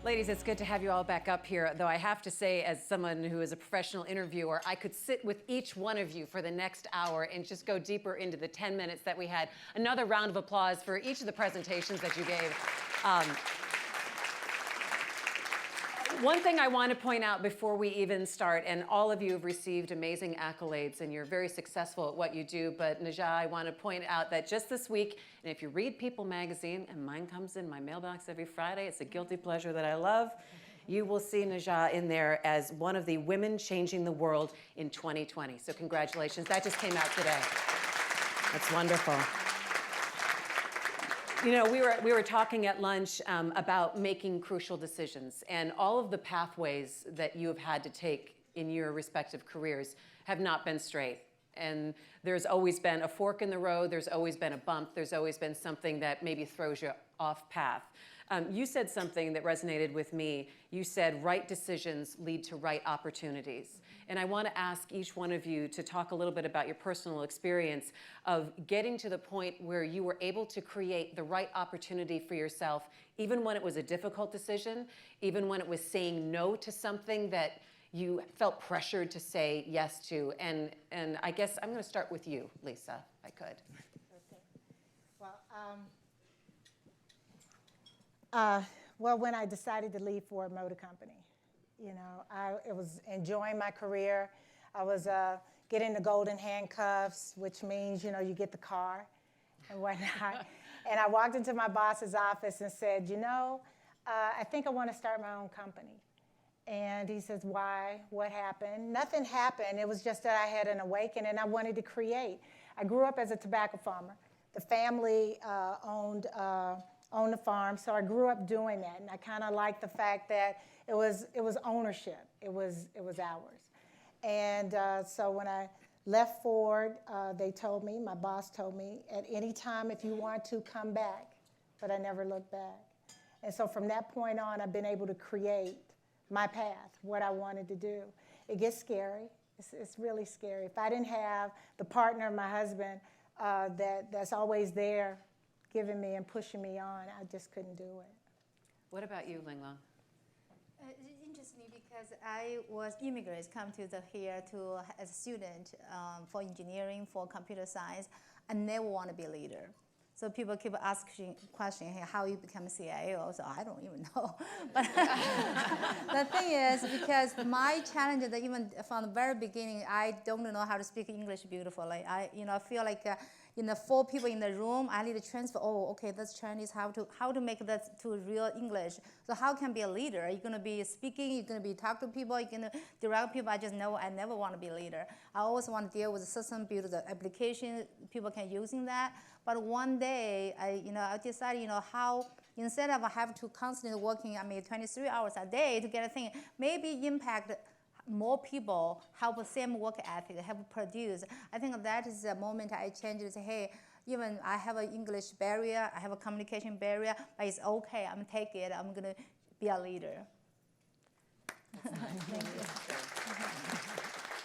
Ladies, it's good to have you all back up here, though I have to say, as someone who is a professional interviewer, I could sit with each one of you for the next hour and just go deeper into the 10 minutes that we had. Another round of applause for each of the presentations that you gave. One thing I want to point out before we even start, and all of you have received amazing accolades and you're very successful at what you do, but Najah, I want to point out that just this week, and if you read People magazine, and mine comes in my mailbox every Friday, it's a guilty pleasure that I love, you will see Najah in there as one of the women changing the world in 2020. So congratulations, that just came out today. That's wonderful. You know, we were talking at lunch about making crucial decisions, and all of the pathways that you have had to take in your respective careers have not been straight. And there's always been a fork in the road, there's always been a bump, there's always been something that maybe throws you off path. You said something that resonated with me. You said right decisions lead to right opportunities. And I want to ask each one of you to talk a little bit about your personal experience of getting to the point where you were able to create the right opportunity for yourself, even when it was a difficult decision, even when it was saying no to something that you felt pressured to say yes to. And I guess I'm going to start with you, Lisa, if I could. Okay. Well, when I decided to leave for a motor company, you know, I was enjoying my career. I was getting the golden handcuffs, which means, you know, you get the car and whatnot. And I walked into my boss's office and said, you know, I think I want to start my own company. And he says, why? What happened? Nothing happened. It was just that I had an awakening and I wanted to create. I grew up as a tobacco farmer. The family owned the farm, so I grew up doing that. And I kind of liked the fact that it was ownership. It was ours. And so when I left Ford, they told me, my boss told me, at any time if you want to, come back. But I never looked back. And so from that point on, I've been able to create my path, what I wanted to do. It gets scary. It's really scary. If I didn't have the partner, my husband, that's always there giving me and pushing me on, I just couldn't do it. What about you, Linglong? It's interesting because I was immigrants come to here as a student for engineering, for computer science. I never want to be a leader. So people keep asking questions, hey, how you become a CIO? So I don't even know. But the thing is, because my challenge is that even from the very beginning, I don't know how to speak English beautifully. I feel like 4 people in the room, I need to transfer. Oh, okay, that's Chinese. How to make that to real English? So how can be a leader? You're gonna be speaking. You're gonna be talk to people. You're gonna direct people. I just know I never want to be a leader. I always want to deal with the system, build the application people can using that. But one day, I decided, how instead of I have to constantly working, 23 hours a day to get a thing, maybe impact more people, have the same work ethic, have produce. I think that is the moment I changed and say, hey, even I have an English barrier, I have a communication barrier, but it's okay, I'm take it, I'm gonna be a leader. Thank you.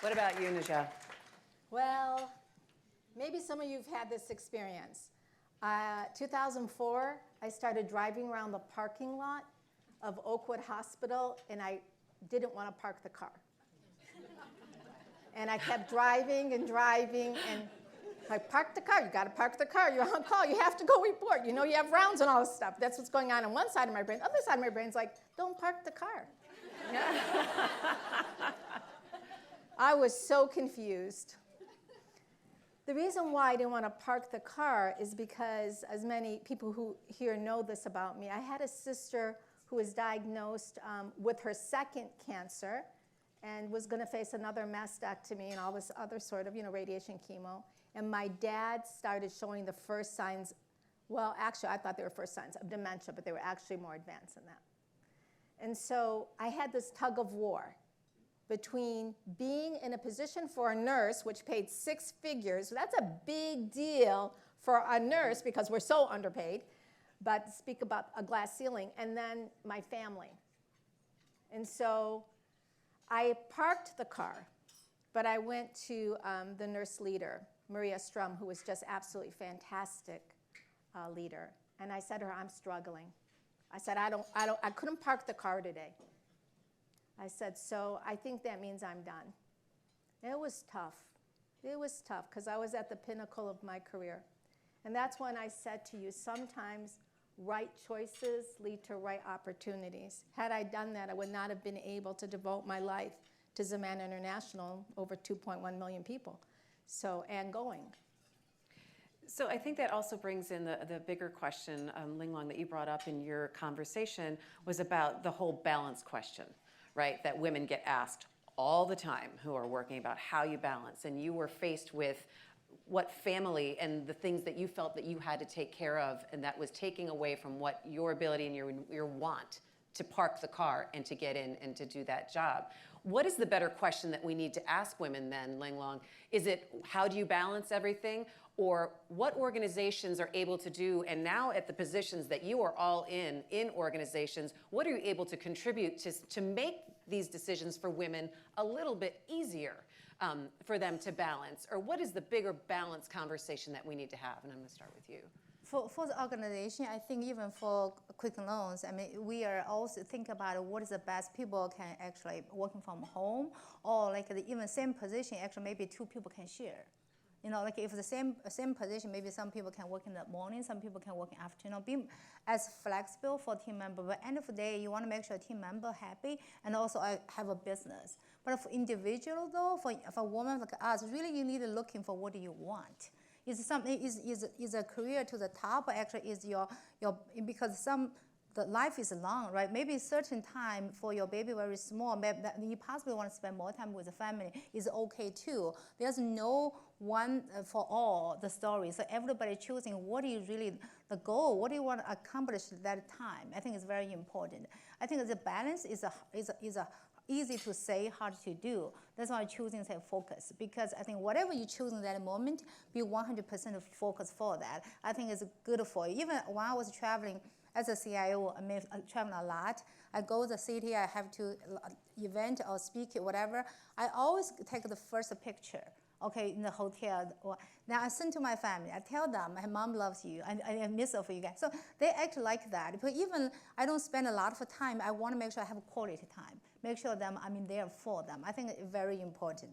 What about you, Najah? Well, maybe some of you have had this experience. 2004, I started driving around the parking lot of Oakwood Hospital, and I didn't want to park the car. And I kept driving, and I parked the car. You got to park the car. You're on call. You have to go report. You have rounds and all this stuff. That's what's going on one side of my brain. The other side of my brain's like, don't park the car. I was so confused. The reason why I didn't want to park the car is because, as many people who here know this about me, I had a sister who was diagnosed with her second cancer and was going to face another mastectomy and all this other sort of, radiation chemo. And my dad started showing the first signs, well, actually, I thought they were first signs of dementia, but they were actually more advanced than that. And so I had this tug of war between being in a position for a nurse, which paid 6 figures. That's a big deal for a nurse because we're so underpaid. But speak about a glass ceiling, and then my family. And so I parked the car, but I went to the nurse leader, Maria Strum, who was just absolutely fantastic leader. And I said to her, I'm struggling. I said, I couldn't park the car today. I said, so I think that means I'm done. It was tough. It was tough because I was at the pinnacle of my career. And that's when I said to you, sometimes right choices lead to right opportunities. Had I done that, I would not have been able to devote my life to Zaman International, over 2.1 million people, and going. So I think that also brings in the bigger question, Linglong, that you brought up in your conversation was about the whole balance question, right? That women get asked all the time who are working about how you balance. And you were faced with what family and the things that you felt that you had to take care of, and that was taking away from what your ability and your want to park the car and to get in and to do that job. What is the better question that we need to ask women then, Linglong? Is it how do you balance everything? Or what organizations are able to do, and now at the positions that you are all in organizations, what are you able to contribute to make these decisions for women a little bit easier for them to balance? Or what is the bigger balance conversation that we need to have? And I'm gonna start with you. For the organization, I think even for Quicken Loans, I mean, we are also think about what is the best people can actually working from home, or like even same position, actually maybe two people can share. You know, like if the same position, maybe some people can work in the morning, some people can work in the afternoon. Be as flexible for team member. But at the end of the day, you want to make sure team member happy and also have a business. But for individual though, for a woman like us, really you need to looking for what do you want. Is something is a career to the top, or actually is your because the life is long, right? Maybe a certain time for your baby very small, maybe that you possibly want to spend more time with the family is okay too. There's no one for all the story. So everybody choosing what is really the goal, what do you want to accomplish at that time. I think it's very important. I think the balance is a easy to say, hard to do. That's why I'm choosing say focus, because I think whatever you choose in that moment, be 100% focused for that. I think it's good for you. Even when I was traveling as a CIO, I mean, I travel a lot. I go to the city, I have to event or speak, whatever. I always take the first picture, okay, in the hotel. Now I send to my family. I tell them, my mom loves you. I miss her for you guys. So they act like that. But even I don't spend a lot of time, I want to make sure I have quality time. Make sure that I'm there for them. I think it's very important.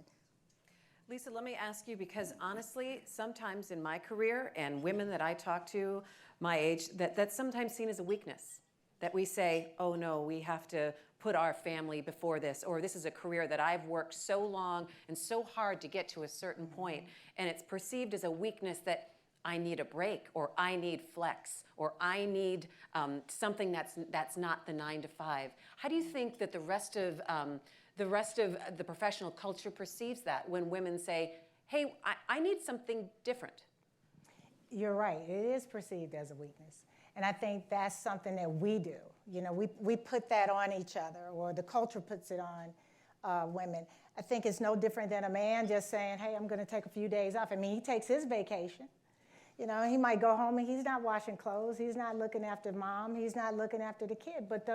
Lisa, let me ask you, because honestly, sometimes in my career and women that I talk to my age, that's sometimes seen as a weakness. That we say, oh no, we have to put our family before this, or this is a career that I've worked so long and so hard to get to a certain point, and it's perceived as a weakness that I need a break, or I need flex, or I need something that's not the 9 to 5. How do you think that the rest of the professional culture perceives that when women say, hey, I need something different? You're right, it is perceived as a weakness. And I think that's something that we do. You know, we put that on each other, or the culture puts it on women. I think it's no different than a man just saying, hey, I'm gonna take a few days off. I mean, he takes his vacation. You know, he might go home and he's not washing clothes, he's not looking after mom, he's not looking after the kid. But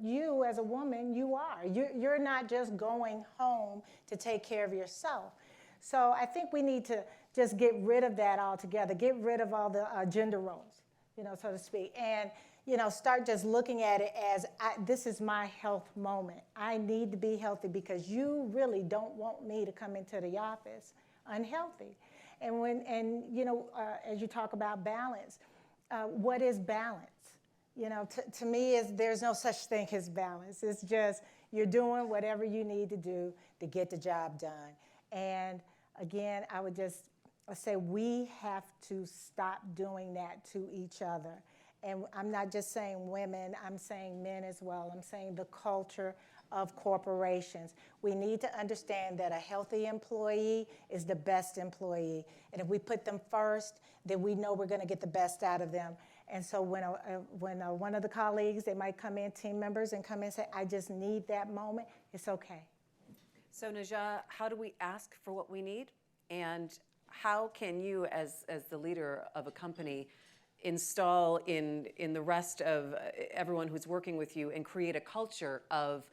you as a woman, you are. You're not just going home to take care of yourself. So I think we need to just get rid of that altogether, get rid of all the gender roles, you know, so to speak. And, you know, start just looking at it as this is my health moment. I need to be healthy because you really don't want me to come into the office unhealthy. And you know, as you talk about balance, what is balance? You know, to me, there's no such thing as balance. It's just you're doing whatever you need to do to get the job done. And again, I would just say we have to stop doing that to each other. And I'm not just saying women, I'm saying men as well. I'm saying the culture of corporations. We need to understand that a healthy employee is the best employee. And if we put them first, then we know we're gonna get the best out of them. And so when one of the colleagues, they might come in, team members, and come in and say, I just need that moment, it's okay. So Najah, how do we ask for what we need? And how can you, as the leader of a company, install in the rest of everyone who's working with you and create a culture of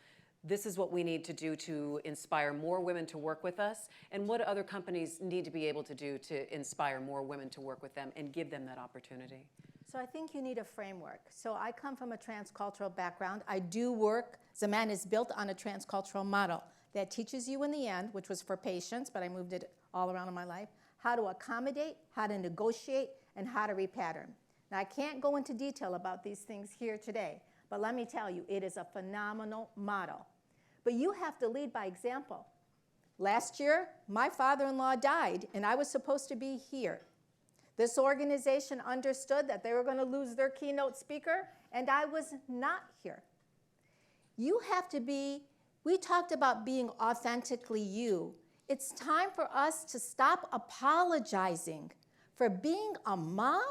this is what we need to do to inspire more women to work with us, and what other companies need to be able to do to inspire more women to work with them and give them that opportunity? So I think you need a framework. So I come from a transcultural background. I do work, Zaman is built on a transcultural model that teaches you in the end, which was for patience, but I moved it all around in my life, how to accommodate, how to negotiate, and how to repattern. Now I can't go into detail about these things here today, but let me tell you, it is a phenomenal model. But you have to lead by example. Last year, my father-in-law died, and I was supposed to be here. This organization understood that they were going to lose their keynote speaker, and I was not here. You have to be, we talked about being authentically you. It's time for us to stop apologizing for being a mom.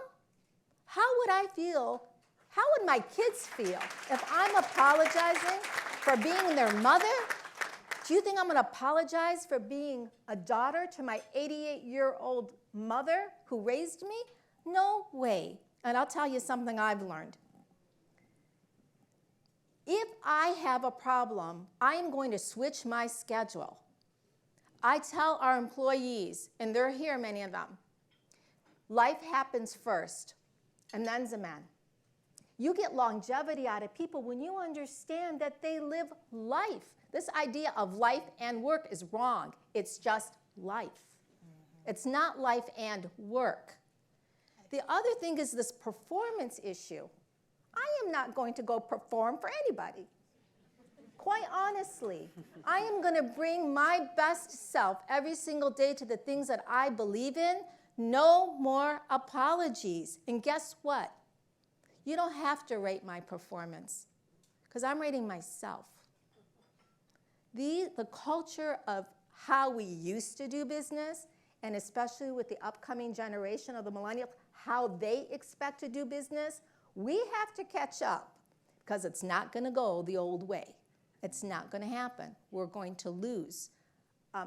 How would I feel? How would my kids feel if I'm apologizing for being their mother? Do you think I'm going to apologize for being a daughter to my 88-year-old mother who raised me? No way. And I'll tell you something I've learned. If I have a problem, I am going to switch my schedule. I tell our employees, and they're here, many of them, life happens first, and then Zaman. You get longevity out of people when you understand that they live life. This idea of life and work is wrong. It's just life. It's not life and work. The other thing is this performance issue. I am not going to go perform for anybody. Quite honestly, I am going to bring my best self every single day to the things that I believe in. No more apologies. And guess what? You don't have to rate my performance because I'm rating myself. The culture of how we used to do business, and especially with the upcoming generation of the millennials, how they expect to do business, we have to catch up because it's not going to go the old way. It's not going to happen. We're going to lose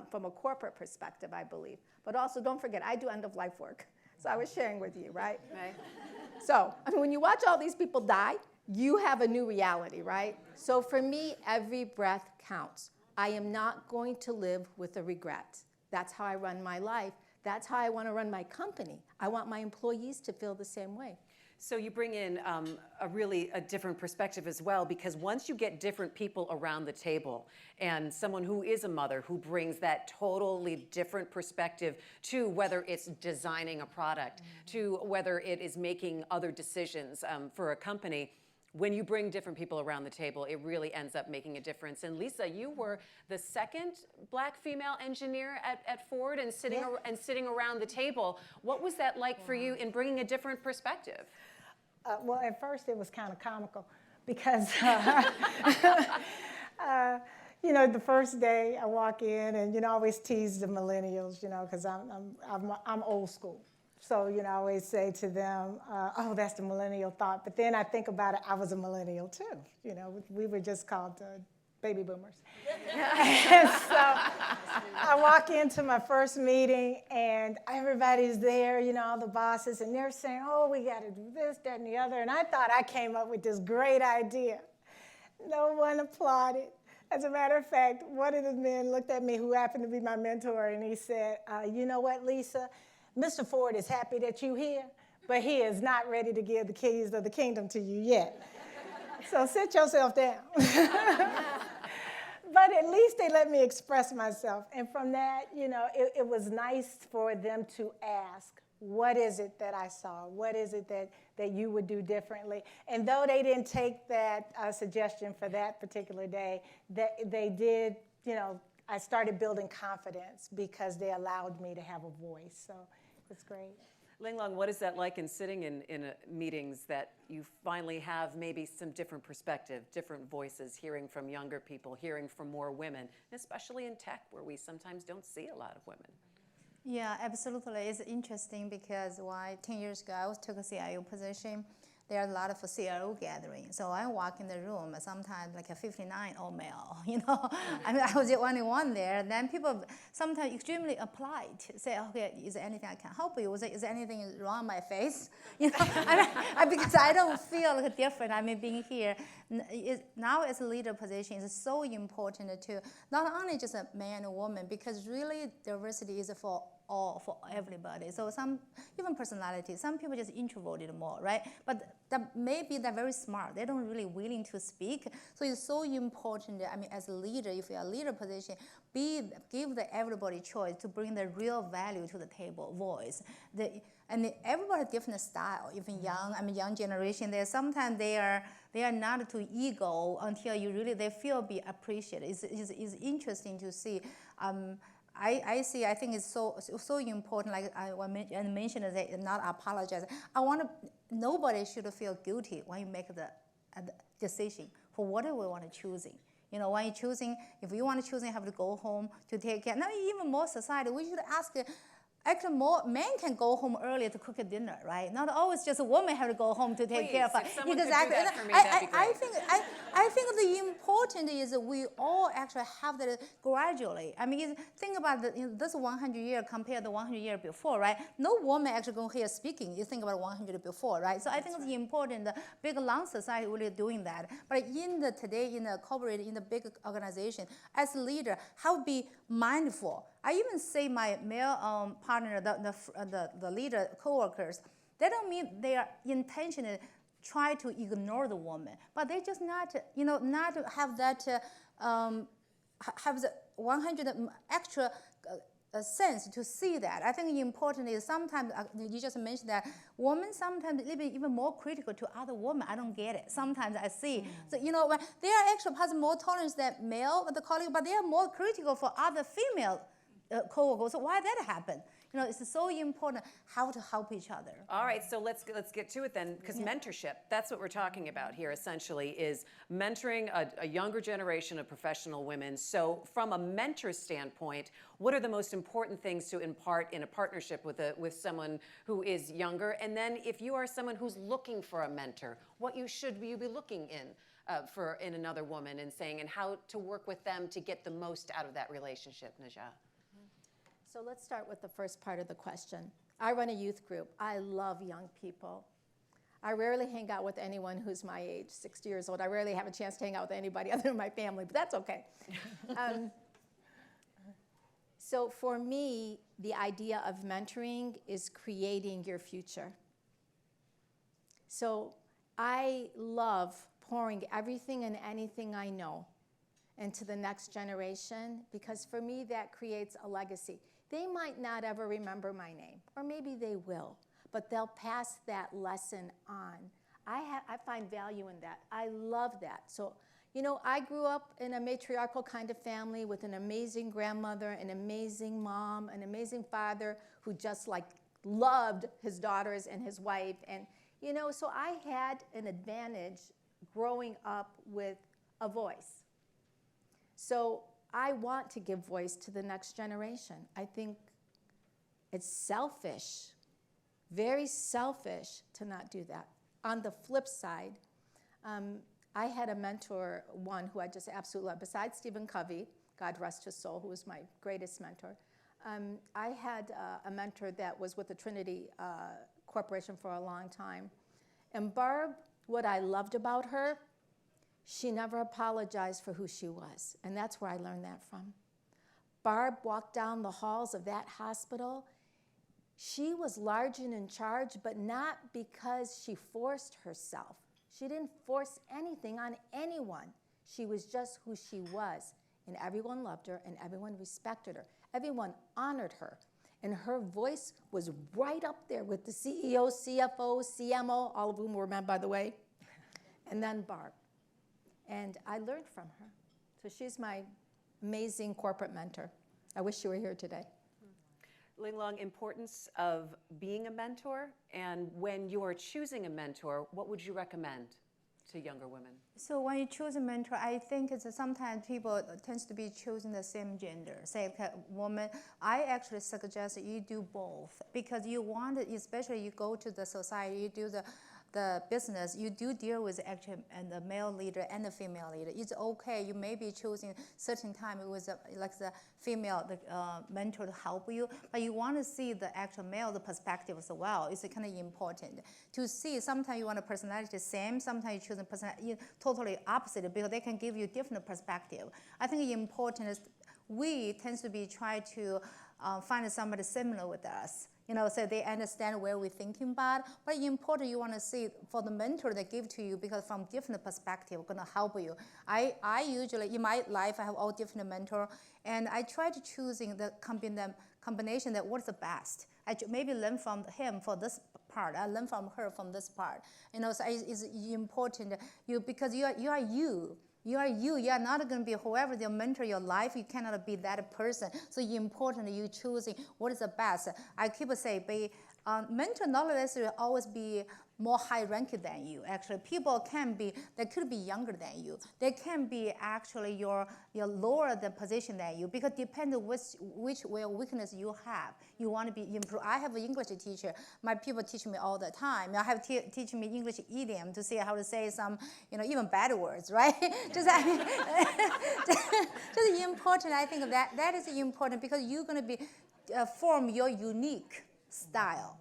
from a corporate perspective, I believe. But also, don't forget, I do end-of-life work. So I was sharing with you, right? Right. So, I mean, when you watch all these people die, you have a new reality, right? So for me, every breath counts. I am not going to live with a regret. That's how I run my life. That's how I want to run my company. I want my employees to feel the same way. So you bring in a different perspective as well, because once you get different people around the table and someone who is a mother who brings that totally different perspective to whether it's designing a product, to whether it is making other decisions for a company, when you bring different people around the table, it really ends up making a difference. And Lisa, you were the second Black female engineer at Ford and sitting around the table. What was that like for you in bringing a different perspective? Well, at first it was kind of comical because, you know, the first day I walk in and, you know, I always tease the millennials, you know, because I'm old school. So, you know, I always say to them, oh, that's the millennial thought. But then I think about it, I was a millennial too. You know, we were just called baby boomers. And so I walk into my first meeting and everybody's there, you know, all the bosses, and they're saying, oh, we got to do this, that, and the other. And I thought I came up with this great idea. No one applauded. As a matter of fact, one of the men looked at me who happened to be my mentor, and he said, you know what, Lisa? Mr. Ford is happy that you're here, but he is not ready to give the keys of the kingdom to you yet. So sit yourself down. But at least they let me express myself. And from that, you know, it was nice for them to ask, what is it that I saw? What is it that you would do differently? And though they didn't take that suggestion for that particular day, they did, you know, I started building confidence because they allowed me to have a voice. So it's great. Linglong, what is that like in sitting in meetings that you finally have maybe some different perspective, different voices, hearing from younger people, hearing from more women, especially in tech where we sometimes don't see a lot of women? Yeah, absolutely. It's interesting because 10 years ago, I took a CIO position. There are a lot of CIO gatherings. So I walk in the room, sometimes like a 59 old male, you know. I mean, I was the only one there. And then people sometimes extremely applied, say, okay, is there anything I can help you? Is there anything wrong with my face? You know, because I don't feel different. I mean, being here. Now as a leader position, it's so important to not only just a man and woman, because really diversity is for all for everybody. So even personality, some people just introverted more, right? But maybe they're very smart. They don't really willing to speak. So it's so important. I mean, as a leader, if you're a leader position, give everybody choice to bring the real value to the table, voice. And everybody different style. Even young generation, sometimes they are not too ego until they feel be appreciated. It's interesting to see. I think it's so important. Like I mentioned, that not apologize. Nobody should feel guilty when you make the decision for whatever we want to choosing. When you're choosing, if you want to choose, you have to go home to take care. Now, even more society, we should ask. Actually, more men can go home earlier to cook a dinner, right? Not always just a woman have to go home to take care of her. Exactly. I think the important is that we all actually have that gradually. I mean, think about this 100 years compared to 100 years before, right? No woman actually going here speaking. You think about 100 before, right? So I think it's important. The big long society really doing that. But today in the corporate, in the big organization, as a leader, how to be mindful. I even say my male partner, the leader, coworkers, they don't mean they are intentionally try to ignore the woman, but they just not have that have the 100 extra sense to see that. I think important is sometimes you just mentioned that women sometimes even more critical to other women. I don't get it. Sometimes I see. So when they are actually has more tolerance than male the colleague, but they are more critical for other female co-workers. So why that happen? It's so important how to help each other. All right, so let's get to it then, because mentorship, that's what we're talking about here essentially, is mentoring a younger generation of professional women. So from a mentor standpoint, what are the most important things to impart in a partnership with someone who is younger? And then if you are someone who's looking for a mentor, what should you be looking in another woman and saying, and how to work with them to get the most out of that relationship, Najah? So let's start with the first part of the question. I run a youth group. I love young people. I rarely hang out with anyone who's my age, 60 years old. I rarely have a chance to hang out with anybody other than my family, but that's okay. So for me, the idea of mentoring is creating your future. So I love pouring everything and anything I know into the next generation, because for me, that creates a legacy. They might not ever remember my name, or maybe they will, but they'll pass that lesson on. I find value in that. I love that. So, I grew up in a matriarchal kind of family with an amazing grandmother, an amazing mom, an amazing father who just loved his daughters and his wife. And, so I had an advantage growing up with a voice. So I want to give voice to the next generation. I think it's selfish, very selfish to not do that. On the flip side, I had a mentor, one who I just absolutely love, besides Stephen Covey, God rest his soul, who was my greatest mentor. I had a mentor that was with the Trinity Corporation for a long time. And Barb, what I loved about her, she never apologized for who she was, and that's where I learned that from. Barb walked down the halls of that hospital. She was large and in charge, but not because she forced herself. She didn't force anything on anyone. She was just who she was, and everyone loved her, and everyone respected her. Everyone honored her, and her voice was right up there with the CEO, CFO, CMO, all of whom were men, by the way, and then Barb. And I learned from her. So she's my amazing corporate mentor. I wish you were here today. Linglong, importance of being a mentor, and when you are choosing a mentor, what would you recommend to younger women? So when you choose a mentor, I think it's sometimes people tends to be choosing the same gender, say woman. I actually suggest that you do both, because you want it, especially you go to the society, you do the business, you do deal with actually the male leader and the female leader. It's okay. You may be choosing certain time with the female mentor to help you, but you want to see the actual male perspective as well. It's kind of important to see. Sometimes you want a personality same, sometimes you choose a personality totally opposite, because they can give you different perspective. I think it's important is we tend to be try to find somebody similar with us. So they understand where we're thinking about. But important, you want to see for the mentor they give to you, because from different perspective, going to help you. I usually, in my life, I have all different mentors, and I try to choosing the combination that what's the best. I maybe learn from him for this part. I learn from her from this part. So it's important because you are you. You are you. You are not going to be whoever your mentor your life. You cannot be that person. So it's important you choosing what is the best. I keep saying, mentor not necessarily always be more high ranked than you. Actually, people they could be younger than you. They can be actually your lower the position than you, because depends which way of weakness you have. You want to be improved. I have an English teacher. My people teach me all the time. I have teach me English idiom to see how to say some, even bad words, right? just important. I think that is important, because you're going to be form your unique style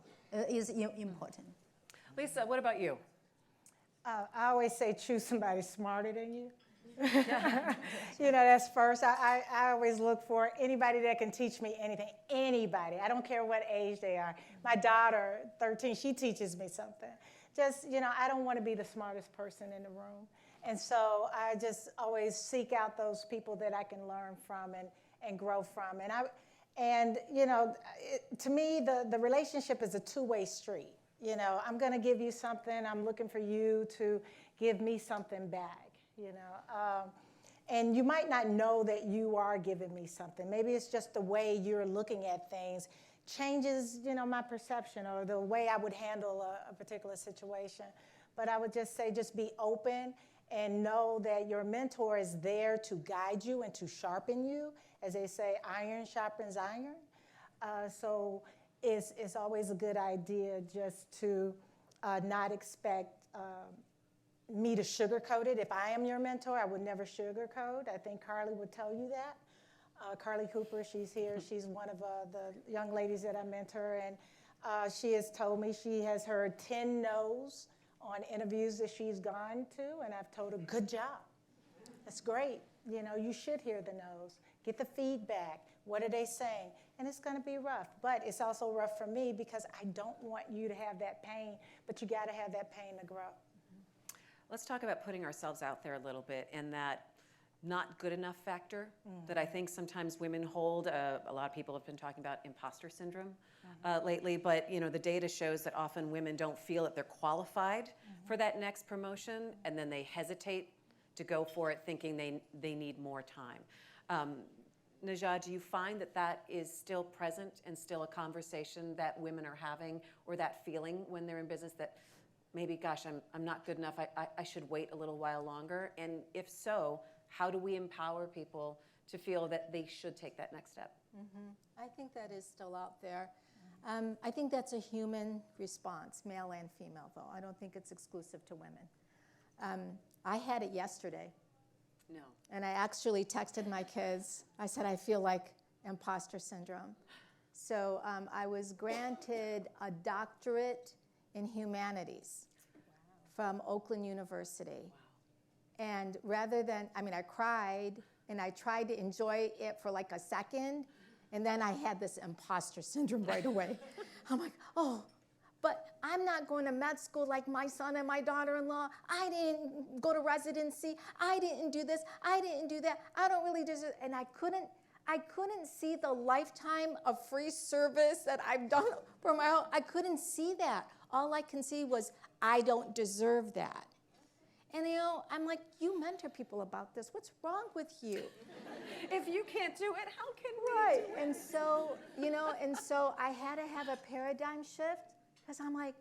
is important. Lisa, what about you? I always say choose somebody smarter than you. That's first. I always look for anybody that can teach me anything. Anybody. I don't care what age they are. My daughter, 13, she teaches me something. Just, I don't want to be the smartest person in the room. And so I just always seek out those people that I can learn from and grow from. To me, the relationship is a two-way street. I'm going to give you something. I'm looking for you to give me something back, And you might not know that you are giving me something. Maybe it's just the way you're looking at things changes, my perception or the way I would handle a particular situation. But I would just say just be open and know that your mentor is there to guide you and to sharpen you. As they say, iron sharpens iron. So it's always a good idea just to not expect me to sugarcoat it. If I am your mentor, I would never sugarcoat. I think Carly would tell you that. Carly Cooper, she's here. She's one of the young ladies that I mentor, and she has told me she has heard 10 no's on interviews that she's gone to, and I've told her, good job. That's great. You should hear the no's. Get the feedback. What are they saying? And it's going to be rough, but it's also rough for me because I don't want you to have that pain, but you got to have that pain to grow. Let's talk about putting ourselves out there a little bit, and that not good enough factor that I think sometimes women hold. A lot of people have been talking about impostor syndrome lately, but the data shows that often women don't feel that they're qualified for that next promotion, and then they hesitate to go for it thinking they need more time. Najah, do you find that is still present and still a conversation that women are having, or that feeling when they're in business that maybe, gosh, I'm not good enough, I should wait a little while longer? And if so, how do we empower people to feel that they should take that next step? I think that is still out there. I think that's a human response, male and female, though. I don't think it's exclusive to women. I had it yesterday. No. And I actually texted my kids. I said, I feel like imposter syndrome. So I was granted a doctorate in humanities from Oakland University. And rather than, I cried, and I tried to enjoy it for like a second, and then I had this imposter syndrome right away. I'm like, oh, but I'm not going to med school like my son and my daughter-in-law. I didn't go to residency. I didn't do this. I didn't do that. I don't really deserve it. And I couldn't see the lifetime of free service that I've done for my own. I couldn't see that. All I can see was I don't deserve that. And I'm like, you mentor people about this. What's wrong with you? If you can't do it, how can we do it? And so, and so I had to have a paradigm shift, because I'm like,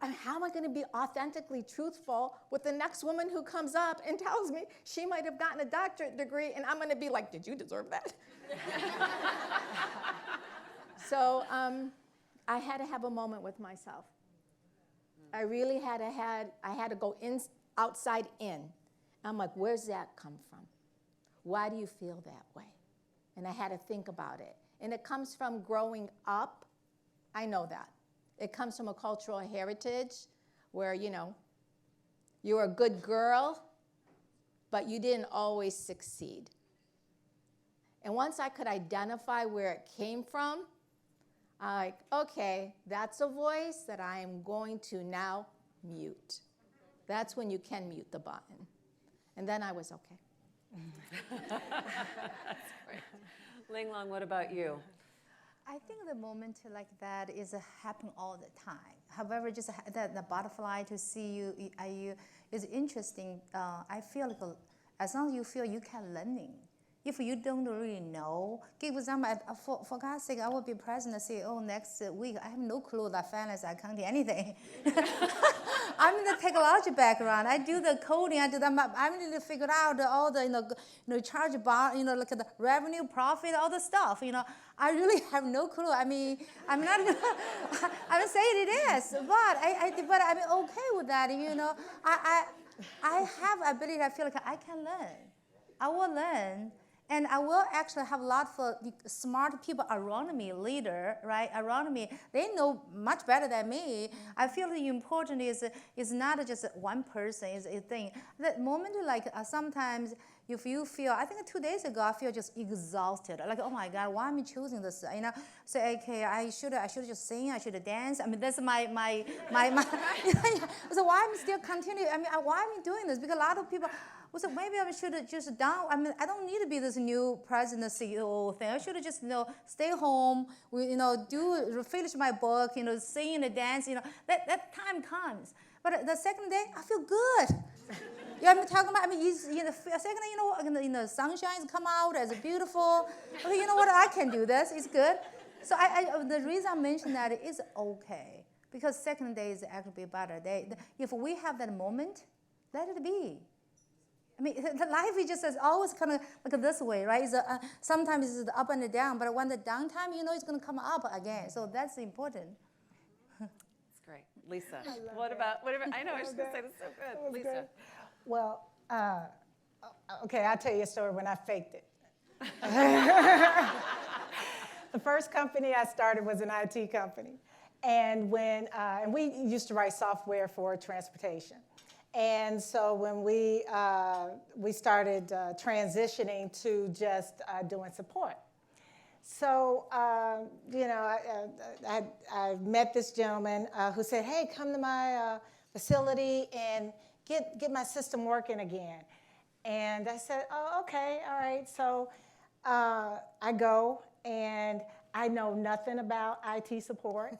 how am I going to be authentically truthful with the next woman who comes up and tells me she might have gotten a doctorate degree, and I'm going to be like, did you deserve that? So I had to have a moment with myself. I really had to go outside in. I'm like, where's that come from? Why do you feel that way? And I had to think about it. And it comes from growing up. I know that. It comes from a cultural heritage where, you're a good girl, but you didn't always succeed. And once I could identify where it came from, I'm like, okay, that's a voice that I am going to now mute. That's when you can mute the button. And then I was okay. That's great. Linglong, what about you? I think the moment like that is happen all the time. However, just the butterfly to see you is interesting. I feel like as long as you feel you can learning. If you don't really know, give example, for God's sake, I will be president and CEO next week. I have no clue that finance, accounting, anything. I'm in the technology background. I do the coding. I do that. I need to figure out all the charge bar, look at the revenue, profit, all the stuff. I really have no clue. I mean, I'm not. I'm saying it is, but I'm okay with that. I have ability. I feel like I can learn. I will learn. And I will actually have a lot of smart people around me, leader, right, around me. They know much better than me. I feel the important is not just one person, is a thing. That moment, like sometimes if you feel, I think 2 days ago, I feel just exhausted. Like, oh my God, why am I choosing this? Say, okay, I should just sing, I should dance. I mean, that's my so why am I still continuing? I mean, why am I doing this? Because a lot of people, so maybe I should have just done. I mean, I don't need to be this new president, CEO thing. I should have just, stay home. Finish my book. Sing and dance. That time comes. But the second day, I feel good. I'm talking about. I mean, the second, the sunshine come out as beautiful. Well, you know what? I can do this. It's good. So the reason I mention that is okay because second day is actually better. If we have that moment, let it be. I mean, the life is just always kind of like this way, right? Sometimes it's up and down, but when the downtime, it's going to come up again. So that's important. That's great. Lisa, what about, I know, I was just going to say this so good. Lisa. Good. Well, okay, I'll tell you a story when I faked it. The first company I started was an IT company. And and we used to write software for transportation. And so when we started transitioning to just doing support. So, I met this gentleman who said, hey, come to my facility and get my system working again. And I said, oh, okay, all right. So I go, and I know nothing about IT support.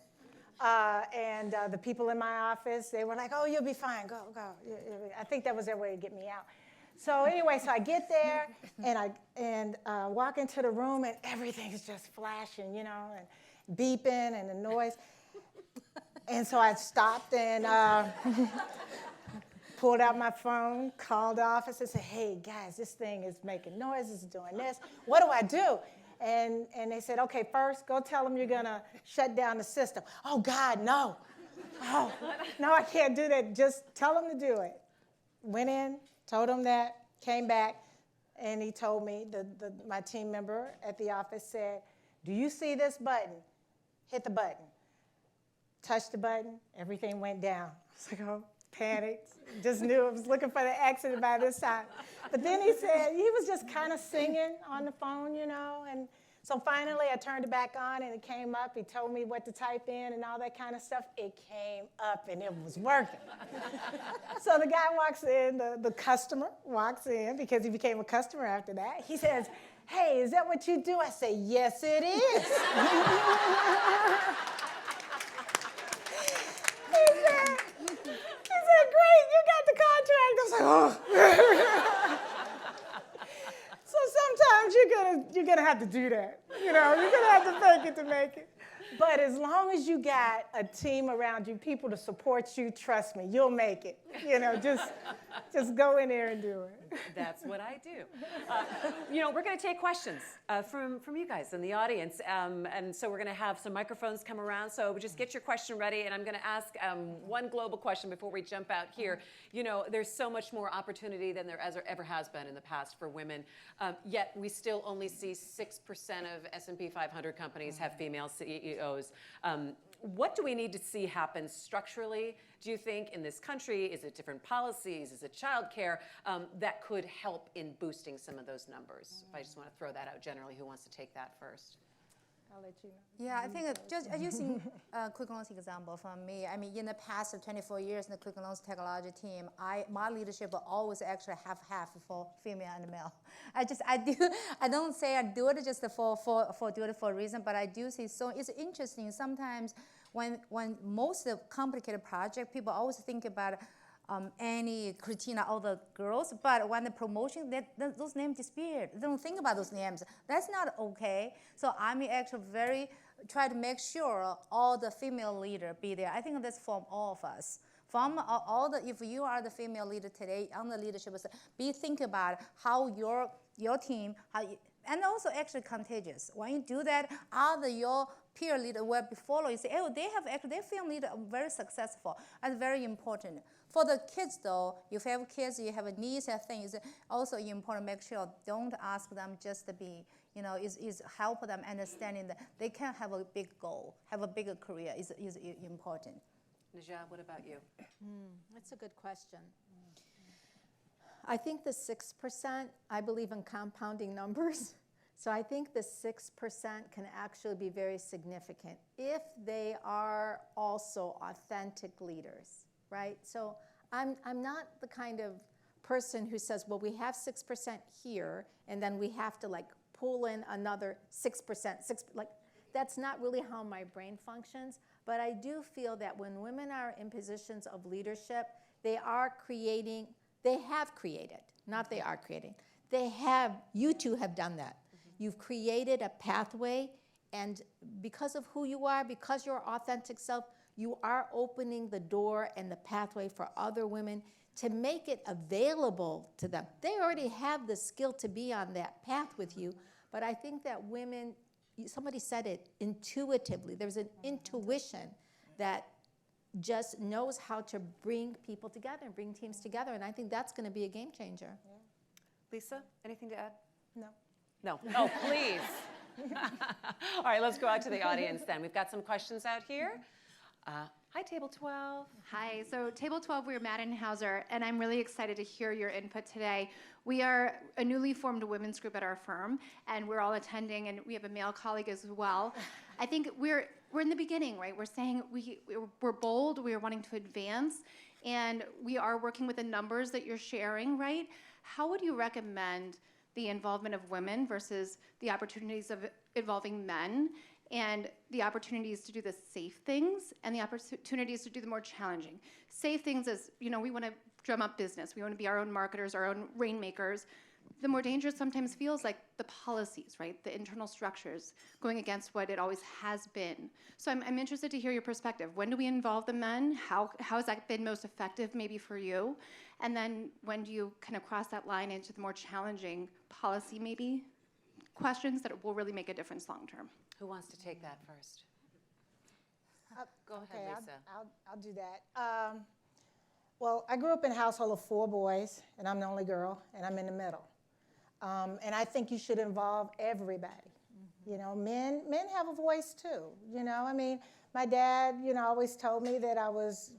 And the people in my office, they were like, oh, you'll be fine, go. I think that was their way to get me out. So anyway, so I get there, and I walk into the room, and everything's just flashing, and beeping and the noise. And so I stopped and pulled out my phone, called the office, and said, hey, guys, this thing is making noise, it's doing this. What do I do? And they said, okay, first, go tell them you're going to shut down the system. Oh, God, no. Oh, no, I can't do that. Just tell them to do it. Went in, told him that, came back, and he told me, my team member at the office said, do you see this button? Hit the button. Touched the button, everything went down. I was like, oh, panicked. Just knew I was looking for the accident by this time. But then he said, he was just kind of singing on the phone, and so finally I turned it back on and it came up. He told me what to type in and all that kind of stuff. It came up and it was working. So the guy walks in, the customer walks in, because he became a customer after that. He says, hey, is that what you do? I say, yes, it is. He said, great, you got the contract. I was like, oh. So sometimes you're gonna have to do that. You're gonna have to fake it to make it. But as long as you got a team around you, people to support you, trust me, you'll make it. Just go in there and do it. That's what I do. We're going to take questions from you guys in the audience. And so we're going to have some microphones come around. So just get your question ready. And I'm going to ask one global question before we jump out here. There's so much more opportunity than there ever has been in the past for women. Yet we still only see 6% of S&P 500 companies have female CEOs. what do we need to see happen structurally, do you think, in this country? Is it different policies? Is it childcare that could help in boosting some of those numbers? If I just want to throw that out generally, who wants to take that first? I'll let you know. Yeah, I think just using Quicken's example from me, I mean, in the past 24 years in the Quicken's technology team, my leadership will always actually half for female and male. I don't say I do it just for do it for a reason, but I do see, so it's interesting sometimes when most of the complicated project, people always think about Annie, Christina, all the girls, but when the promotion, those names disappeared. They don't think about those names. That's not okay. So I'm actually try to make sure all the female leader be there. I think that's from all of us. From if you are the female leader today on the leadership, think about how your team, and also actually contagious. When you do that, your peer leader will be following. Say, oh, their female leader are very successful. That's very important. For the kids, though, if you have kids, you have needs and things, also important to make sure don't ask them just to be, is help them understanding that they can have a big goal, have a bigger career is important. Najah, what about you? That's a good question. I think the 6%, I believe in compounding numbers. So I think the 6% can actually be very significant if they are also authentic leaders, right? So I'm not the kind of person who says, well, we have 6% here, and then we have to pull in another 6%, that's not really how my brain functions. But I do feel that when women are in positions of leadership, they have created, not they are creating. You two have done that. You've created a pathway, and because of who you are, because your authentic self, you are opening the door and the pathway for other women to make it available to them. They already have the skill to be on that path with you, but I think that women, somebody said it intuitively, there's an intuition that just knows how to bring people together and bring teams together, and I think that's going to be a game changer. Yeah. Lisa, anything to add? No. No. Oh, please. All right, let's go out to the audience then. We've got some questions out here. Hi, Table 12. Hi, so Table 12, we're Matt and Hauser, and I'm really excited to hear your input today. We are a newly formed women's group at our firm, and we're all attending, and we have a male colleague as well. I think we're in the beginning, right? We're saying we're bold, we are wanting to advance, and we are working with the numbers that you're sharing, right? How would you recommend the involvement of women versus the opportunities of involving men, and the opportunities to do the safe things and the opportunities to do the more challenging? Safe things is, we want to drum up business. We want to be our own marketers, our own rainmakers. The more dangerous sometimes feels like the policies, right? The internal structures going against what it always has been. So I'm interested to hear your perspective. When do we involve the men? How has that been most effective maybe for you? And then when do you kind of cross that line into the more challenging policy maybe questions that will really make a difference long term? Who wants to take that first? Go ahead, Okay, Lisa. I'll do that. Well, I grew up in a household of 4 boys, and I'm the only girl, and I'm in the middle. And I think you should involve everybody. Men have a voice too. I mean, my dad, always told me that I was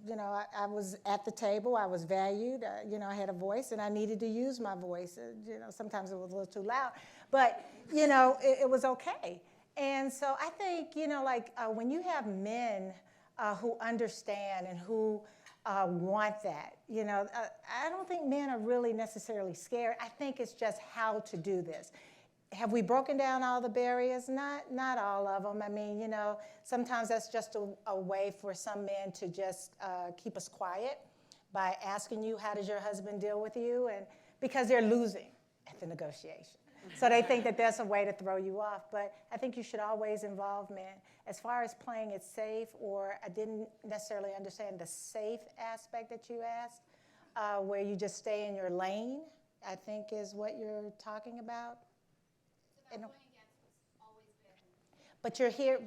at the table, I was valued, I had a voice, and I needed to use my voice. Sometimes it was a little too loud, but it was okay. And so I think, when you have men who understand and who want that, I don't think men are really necessarily scared. I think it's just how to do this. Have we broken down all the barriers? Not all of them. I mean, sometimes that's just a way for some men to just keep us quiet by asking you, how does your husband deal with you? And because they're losing at the negotiation. So they think that that's a way to throw you off. But I think you should always involve men. As far as playing it safe, or I didn't necessarily understand the safe aspect that you asked, where you just stay in your lane, I think is what you're talking about. It's about going against what's always been. But you're here,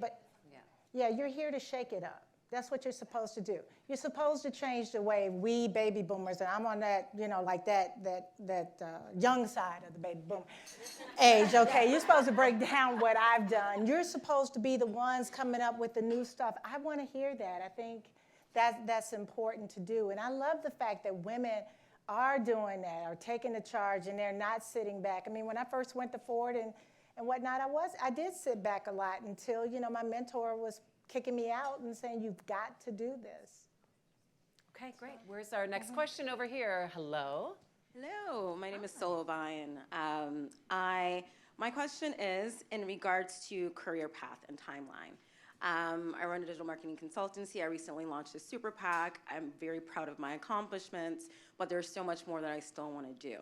you're here to shake it up. That's what you're supposed to do. You're supposed to change the way we baby boomers, and I'm on that, you know, like that young side of the baby boomer age, okay? You're supposed to break down what I've done. You're supposed to be the ones coming up with the new stuff. I want to hear that. I think that's important to do. And I love the fact that women are doing that, are taking the charge, and they're not sitting back. I mean, when I first went to Ford and whatnot, I did sit back a lot until, you know, my mentor was kicking me out and saying, you've got to do this. Okay, great. Where's our next question over here? Hello. Hello, my name is Solovine. My question is in regards to career path and timeline. I run a digital marketing consultancy. I recently launched a super PAC. I'm very proud of my accomplishments, but there's so much more that I still want to do.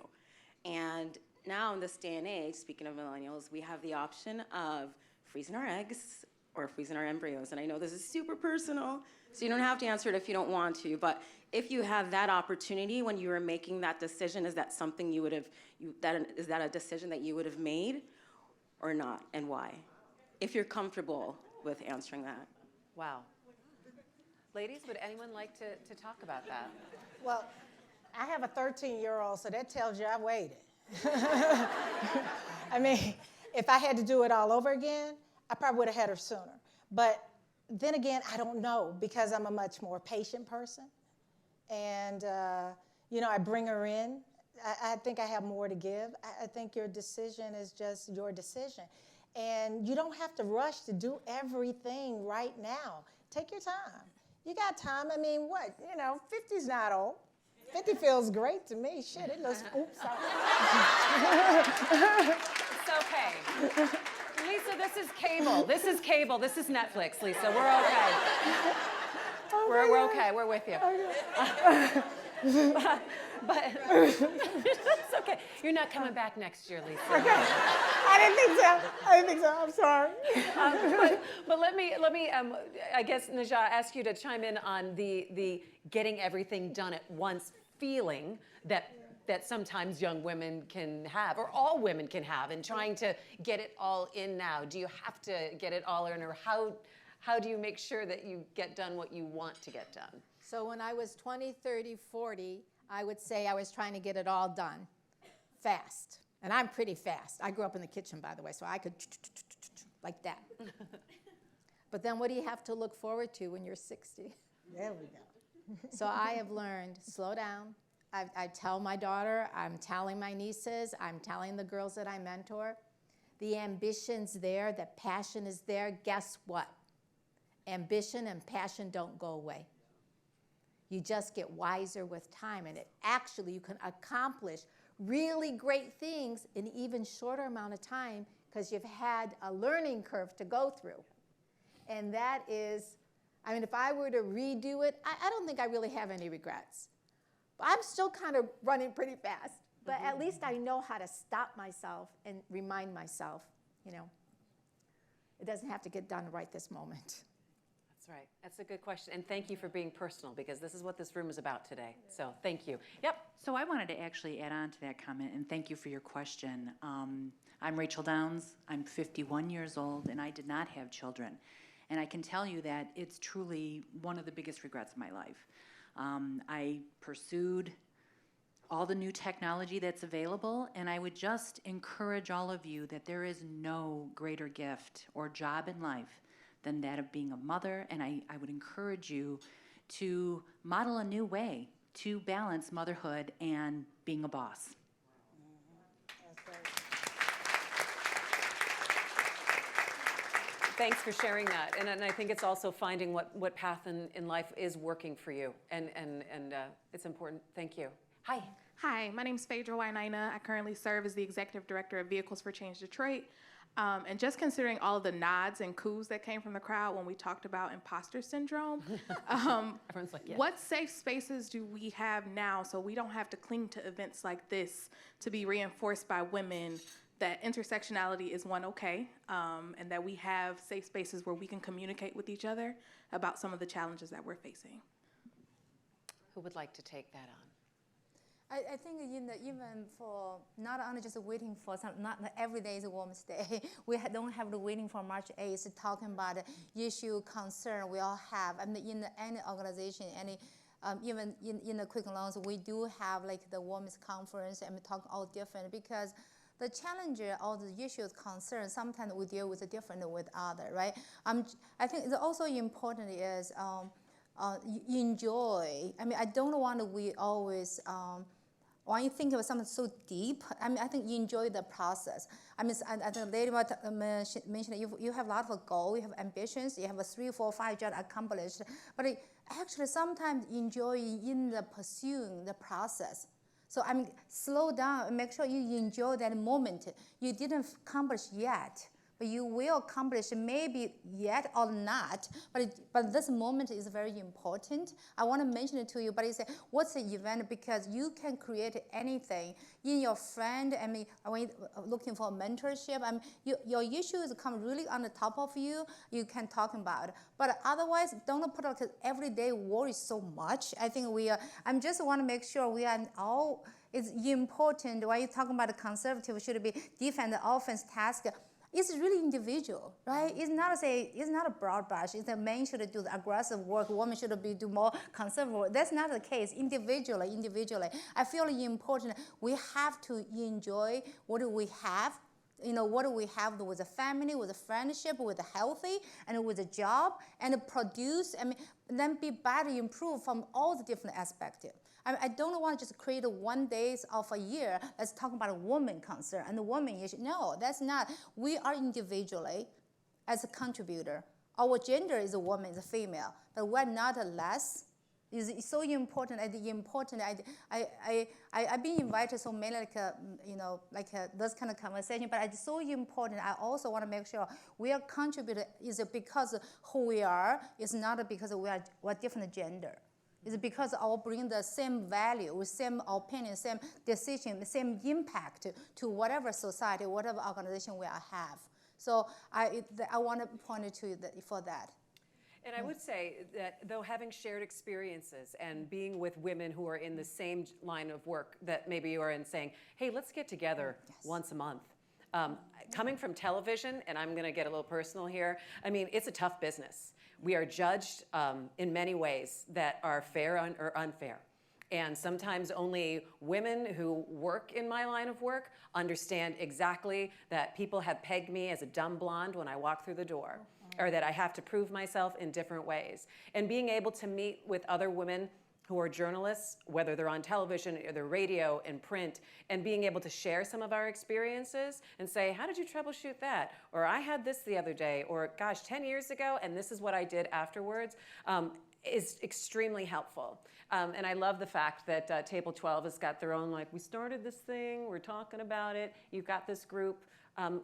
And now in this day and age, speaking of millennials, we have the option of freezing our eggs or freezing our embryos. And I know this is super personal, so you don't have to answer it if you don't want to, but if you have that opportunity when you were making that decision, is that something you would have, is that a decision that you would have made or not, and why? If you're comfortable with answering that. Wow. Ladies, would anyone like to talk about that? Well, I have a 13-year-old, so that tells you I waited. I mean, if I had to do it all over again, I probably would have had her sooner. But then again, I don't know, because I'm a much more patient person. And, you know, I bring her in. I think I have more to give. I think your decision is just your decision. And you don't have to rush to do everything right now. Take your time. You got time. I mean, what? You know, 50's not old. 50 feels great to me. Shit, it looks, oops, sorry. It's okay. Lisa, this is cable. This is cable. This is Netflix, Lisa. We're okay. Oh, we're okay. We're with you. Okay. But it's okay. You're not coming back next year, Lisa. Okay. I didn't think so. I'm sorry. But let me I guess, Najah, ask you to chime in on the getting everything done at once feeling that sometimes young women can have, or all women can have, and trying to get it all in now. Do you have to get it all in, or how do you make sure that you get done what you want to get done? So when I was 20, 30, 40, I would say I was trying to get it all done fast. And I'm pretty fast. I grew up in the kitchen, by the way, so I could like that. But then what do you have to look forward to when you're 60? There we go. So I have learned, slow down. I tell my daughter, I'm telling my nieces, I'm telling the girls that I mentor, the ambition's there, the passion is there. Guess what? Ambition and passion don't go away. You just get wiser with time, and you can accomplish really great things in an even shorter amount of time because you've had a learning curve to go through. And that is, I mean, if I were to redo it, I don't think I really have any regrets. But I'm still kind of running pretty fast. But at least I know how to stop myself and remind myself, you know, it doesn't have to get done right this moment. That's right. That's a good question. And thank you for being personal, because this is what this room is about today. So thank you. Yep. So I wanted to actually add on to that comment, and thank you for your question. I'm Rachel Downs. I'm 51 years old, and I did not have children. And I can tell you that it's truly one of the biggest regrets of my life. I pursued all the new technology that's available, and I would just encourage all of you that there is no greater gift or job in life than that of being a mother, and I would encourage you to model a new way to balance motherhood and being a boss. Thanks for sharing that. And I think it's also finding what path in life is working for you. And it's important. Thank you. Hi. Hi, my name is Phaedra Wainaina. I currently serve as the Executive Director of Vehicles for Change Detroit. And just considering all of the nods and coos that came from the crowd when we talked about imposter syndrome, Everyone's like, yeah. What safe spaces do we have now so we don't have to cling to events like this to be reinforced by women that intersectionality is okay, and that we have safe spaces where we can communicate with each other about some of the challenges that we're facing? Who would like to take that on? I think even for not only just waiting for some, not every day is a Women's Day. We don't have to waiting for March 8th talking about issue, concern we all have. I mean, in any organization, even in the Quicken Loans, we do have like the Women's Conference and we talk all different because the challenge or the issues, concerns, sometimes we deal with different with other, right? I think it's also important is enjoy. I mean, I don't want to, we always, when you think of something so deep, I mean, I think you enjoy the process. I mean, I think Lady mentioned you have a lot of goals, you have ambitions, you have a 3, 4, 5 jobs accomplished, but actually sometimes enjoy in the pursuing the process. So I mean, slow down and make sure you enjoy that moment. You didn't accomplish yet, but you will accomplish maybe yet or not. But this moment is very important. I want to mention it to you, but you say, what's the event? Because you can create anything in your friend. I mean, when you're looking for mentorship, I mean, your issues come really on the top of you. You can talk about. But otherwise, don't put like every day worry so much. I think I just want to make sure we are all. It's important when you're talking about the conservative should be defense, offense, task. It's really individual, right? It's not a broad brush. It's the man should do the aggressive work, woman should do more conservative work. That's not the case. Individually, I feel important. We have to enjoy what do we have. You know, what do we have with a family, with a friendship, with a healthy, and with a job, and produce. I mean, then be better, improve from all the different aspects. I don't want to just create 1 day of a year. Let's talk about a woman concern and the woman issue. No, that's not. We are individually as a contributor. Our gender is a woman, is a female, but we're not less. It's so important. I've been invited so many this kind of conversation, but it's so important. I also want to make sure we are contributing is because of who we are. It's not because we're different gender. It's because I bring the same value, same opinion, same decision, same impact to whatever society, whatever organization we have. So I want to point it to you for that. And I would say that though having shared experiences and being with women who are in the same line of work that maybe you are in saying, hey, let's get together once a month. Coming from television, and I'm going to get a little personal here, I mean, it's a tough business. We are judged in many ways that are fair or unfair. And sometimes only women who work in my line of work understand exactly that people have pegged me as a dumb blonde when I walk through the door, or that I have to prove myself in different ways. And being able to meet with other women who are journalists, whether they're on television or they're radio and print, and being able to share some of our experiences and say, how did you troubleshoot that? Or I had this the other day, or gosh, 10 years ago, and this is what I did afterwards, is extremely helpful. And I love the fact that Table 12 has got their own, like, we started this thing, we're talking about it, you've got this group.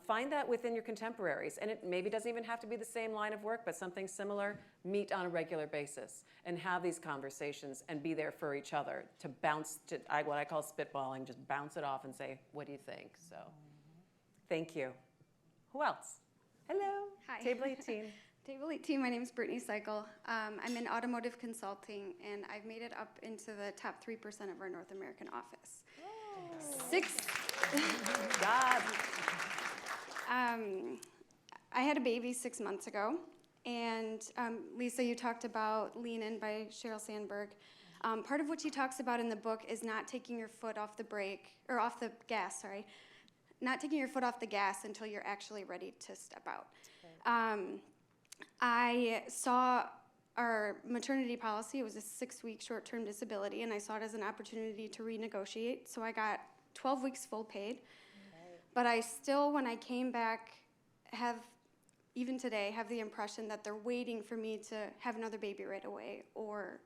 Find that within your contemporaries. And it maybe doesn't even have to be the same line of work, but something similar. Meet on a regular basis and have these conversations and be there for each other to bounce, what I call spitballing, just bounce it off and say, what do you think? So thank you. Who else? Hello. Hi. Table 18. Table 18, my name is Brittany Cycle. I'm in automotive consulting, and I've made it up into the top 3% of our North American office. God. I had a baby 6 months ago, and Lisa, you talked about Lean In by Sheryl Sandberg. Part of what she talks about in the book is not taking your foot off the brake, or off the gas, sorry. Not taking your foot off the gas until you're actually ready to step out. I saw our maternity policy. It was a 6-week short-term disability, and I saw it as an opportunity to renegotiate. So I got 12 weeks full paid. But I still, when I came back, even today, have the impression that they're waiting for me to have another baby right away or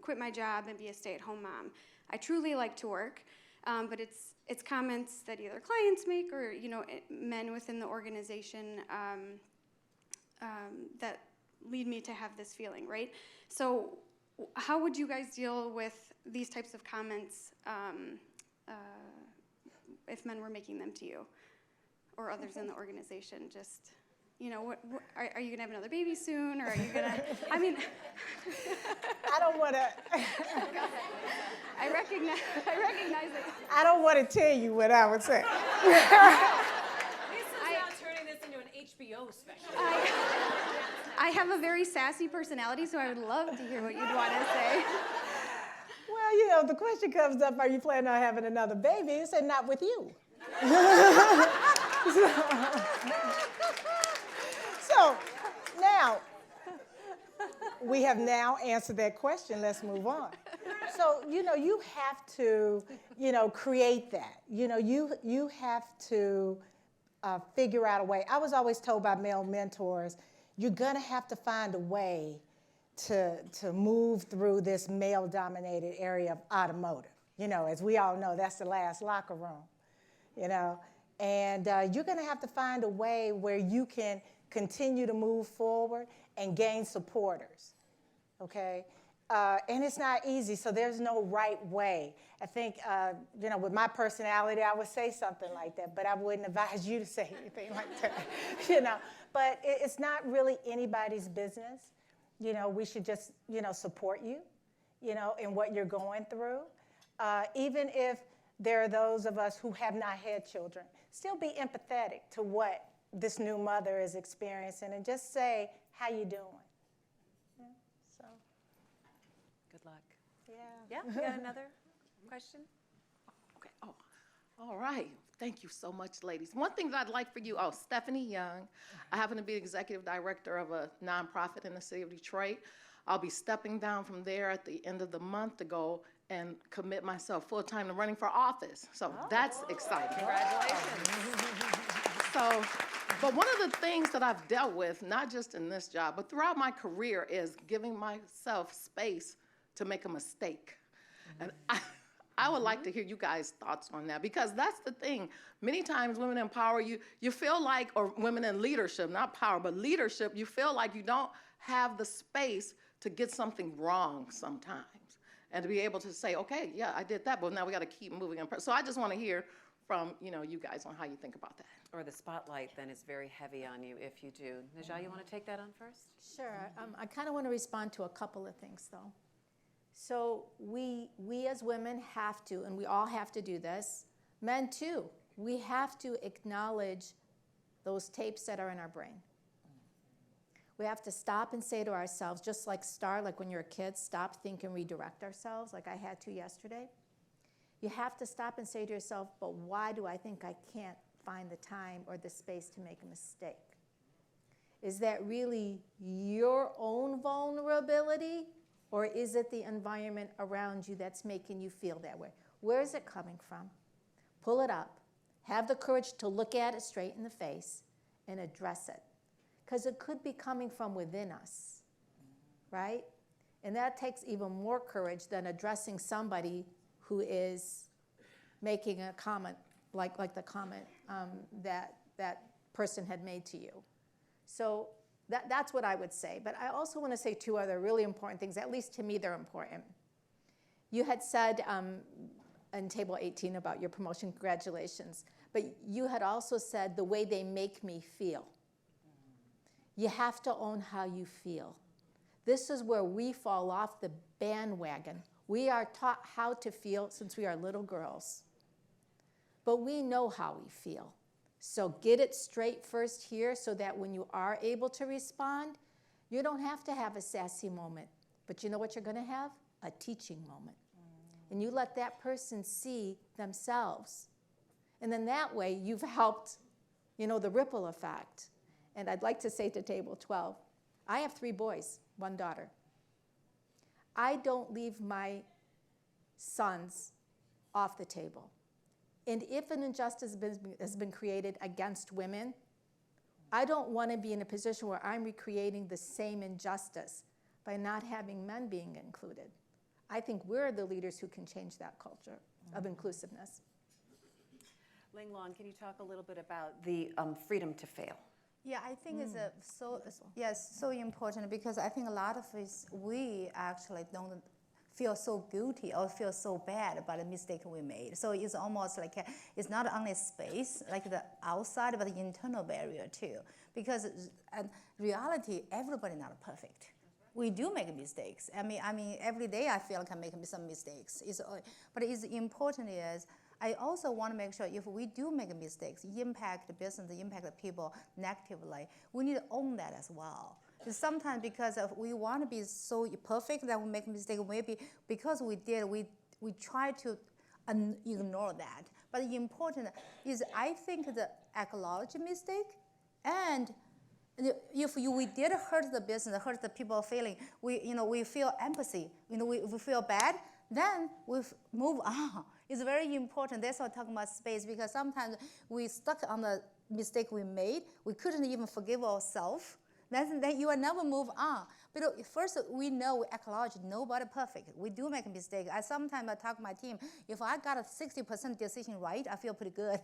quit my job and be a stay-at-home mom. I truly like to work, but it's comments that either clients make or men within the organization that lead me to have this feeling, right? So how would you guys deal with these types of comments if men were making them to you or others in the organization? Just, are you going to have another baby soon? Or are you going to, I mean. I don't want to. I recognize recognize it. I don't want to tell you what I would say. Lisa's now turning this into an HBO special. I have a very sassy personality, so I would love to hear what you'd want to say. Well, you know, the question comes up, are you planning on having another baby? I said, not with you. So now, we have now answered that question. Let's move on. So, you know, you have to, you know, create that. You know, you have to figure out a way. I was always told by male mentors, you're going to have to find a way to move through this male-dominated area of automotive. You know, as we all know, that's the last locker room, you know. And you're going to have to find a way where you can continue to move forward and gain supporters, okay? And it's not easy, so there's no right way. I think, you know, with my personality, I would say something like that, but I wouldn't advise you to say anything like that, you know. But it's not really anybody's business. You know, we should just, you know, support you, you know, in what you're going through. Even if there are those of us who have not had children, still be empathetic to what this new mother is experiencing and just say, how you doing? Yeah, so. Good luck. Yeah. Yeah, we got another question? Okay. Oh, all right. Thank you so much, ladies. One thing that I'd like for you, Stephanie Young. I happen to be executive director of a nonprofit in the city of Detroit. I'll be stepping down from there at the end of the month to go and commit myself full-time to running for office. So that's exciting. Congratulations. So, but one of the things that I've dealt with, not just in this job, but throughout my career, is giving myself space to make a mistake. And I would like to hear you guys' thoughts on that, because that's the thing. Many times women in power, you feel like, or women in leadership, not power, but leadership, you feel like you don't have the space to get something wrong sometimes. And to be able to say, okay, yeah, I did that, but now we got to keep moving. So I just want to hear from, you know, you guys on how you think about that. Or the spotlight then is very heavy on you if you do. Najah, you want to take that on first? Sure. I kind of want to respond to a couple of things, though. So we as women have to, and we all have to do this, men too, we have to acknowledge those tapes that are in our brain. We have to stop and say to ourselves, just like like when you're a kid, stop, think, and redirect ourselves, like I had to yesterday. You have to stop and say to yourself, but why do I think I can't find the time or the space to make a mistake? Is that really your own vulnerability, or is it the environment around you that's making you feel that way? Where is it coming from? Pull it up. Have the courage to look at it straight in the face and address it. Because it could be coming from within us, right? And that takes even more courage than addressing somebody who is making a comment like the comment that person had made to you. So that's what I would say. But I also want to say two other really important things. At least to me, they're important. You had said on table 18 about your promotion, congratulations. But you had also said the way they make me feel. You have to own how you feel. This is where we fall off the bandwagon. We are taught how to feel since we are little girls. But we know how we feel. So get it straight first here so that when you are able to respond, you don't have to have a sassy moment. But you know what you're going to have? A teaching moment. And you let that person see themselves. And then that way you've helped, you know, the ripple effect. And I'd like to say to table 12, I have 3 boys, 1 daughter. I don't leave my sons off the table. And if an injustice has been created against women, I don't want to be in a position where I'm recreating the same injustice by not having men being included. I think we're the leaders who can change that culture of inclusiveness. Linglong, can you talk a little bit about the freedom to fail? Yeah, I think it's so important, because I think a lot of us, we actually don't feel so guilty or feel so bad about the mistake we made. So it's almost like it's not only space, like the outside, but the internal barrier too. Because in reality, everybody not perfect. we do make mistakes. I mean, every day I feel like I'm making some mistakes. But it's important is, I also want to make sure if we do make mistakes, impact the business, impact the people negatively, we need to own that as well. Sometimes because we want to be so perfect that we make mistakes, maybe because we did, we try to ignore that. But the important is, I think, the acknowledge mistake, and if we did hurt the business, hurt the people feeling, we feel empathy, we feel bad, then we move on. It's very important. That's why I'm talking about space, because sometimes we stuck on the mistake we made. We couldn't even forgive ourselves. Then you will never move on. But first, we know, we acknowledge nobody perfect. We do make a mistake. Sometimes I talk to my team, if I got a 60% decision right, I feel pretty good.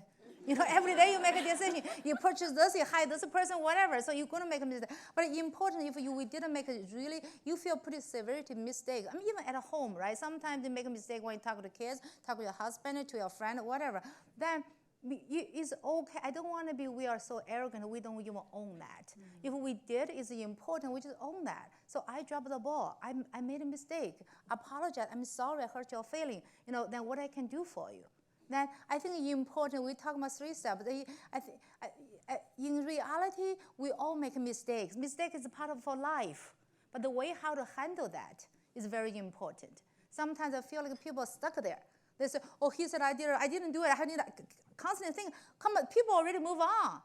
Every day you make a decision. You purchase this, you hire this person, whatever. So you're going to make a mistake. But it's important if we didn't make it really, you feel pretty severity mistake. I mean, even at home, right? Sometimes you make a mistake when you talk to the kids, talk to your husband, to your friend, whatever. Then it's okay. I don't want to be, we are so arrogant, we don't even own that. If we did, it's important, we just own that. So I dropped the ball. I made a mistake. Apologize. I'm sorry I hurt your feeling. Then what I can do for you. Then I think it's important, we talk about 3 steps. In reality, we all make mistakes. Mistake is a part of our life. But the way how to handle that is very important. Sometimes I feel like people are stuck there. They say, oh, he said I didn't do it. I need to constantly think, come on, people already move on.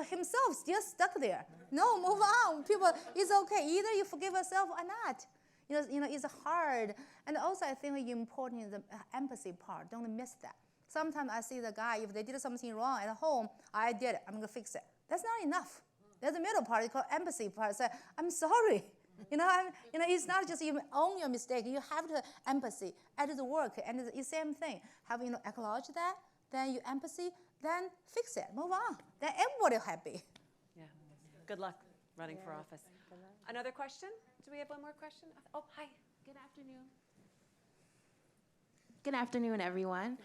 Himself still stuck there. No, move on. People, it's okay. Either you forgive yourself or not. It's hard. And also I think it's important is the empathy part. Don't miss that. Sometimes I see the guy, if they did something wrong at home, I did it, I'm going to fix it. That's not enough. There's a middle part, it's called empathy part. Say, I'm sorry. It's not just you own your mistake. You have to empathy at the work, and it's the same thing. Have acknowledge that, then you empathy, then fix it, move on. Then everybody happy. Yeah. Good luck running for office. Another question? Do we have one more question? Oh, hi. Good afternoon. Good afternoon, everyone.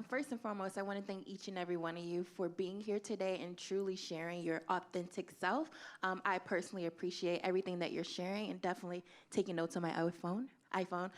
First and foremost, I want to thank each and every one of you for being here today and truly sharing your authentic self. I personally appreciate everything that you're sharing and definitely taking notes on my iPhone.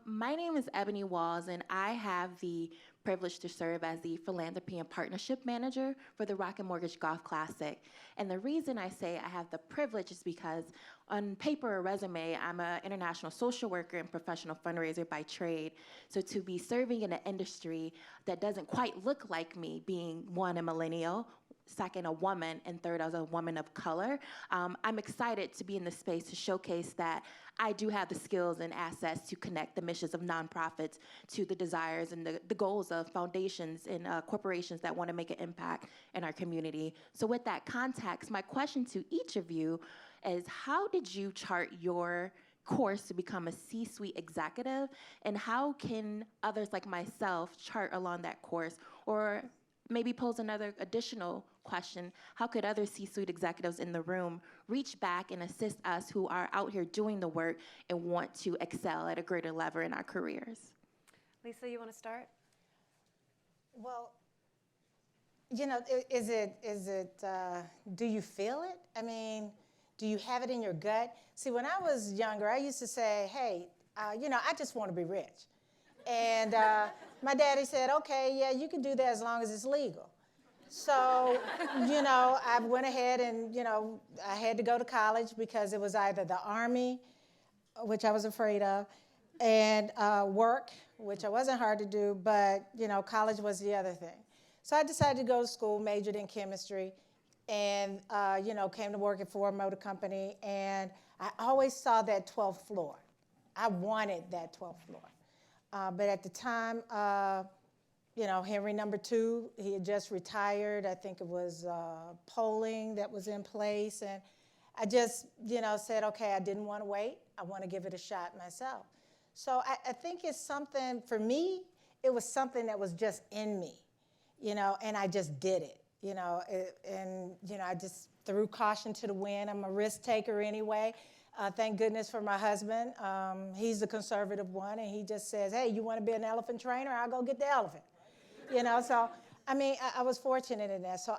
My name is Ebony Walls, and I have the privilege to serve as the Philanthropy and Partnership Manager for the Rocket Mortgage Golf Classic. And the reason I say I have the privilege is because on paper or resume, I'm an international social worker and professional fundraiser by trade. So to be serving in an industry that doesn't quite look like me, being one, a millennial, second, a woman, and third, as a woman of color, I'm excited to be in this space to showcase that I do have the skills and assets to connect the missions of nonprofits to the desires and the goals of foundations and corporations that want to make an impact in our community. So with that context, my question to each of you is, how did you chart your course to become a C-suite executive, and how can others like myself chart along that course? Or maybe pose another additional question, how could other C-suite executives in the room reach back and assist us who are out here doing the work and want to excel at a greater level in our careers? Lisa, you want to start? Well, is it do you feel it? I mean, do you have it in your gut? See, when I was younger, I used to say, hey, I just want to be rich. And my daddy said, okay, yeah, you can do that as long as it's legal. So, I went ahead and, I had to go to college because it was either the Army, which I was afraid of, and work, which I wasn't hard to do, but, college was the other thing. So I decided to go to school, majored in chemistry, and, came to work at Ford Motor Company, and I always saw that 12th floor. I wanted that 12th floor. But at the time, Henry II, he had just retired. I think it was polling that was in place. And I just, said, okay, I didn't want to wait. I want to give it a shot myself. So I think it's something, for me, it was something that was just in me, and I just did it, I just threw caution to the wind. I'm a risk taker anyway. Thank goodness for my husband. He's the conservative one, and he just says, hey, you want to be an elephant trainer? I'll go get the elephant. So, I was fortunate in that. So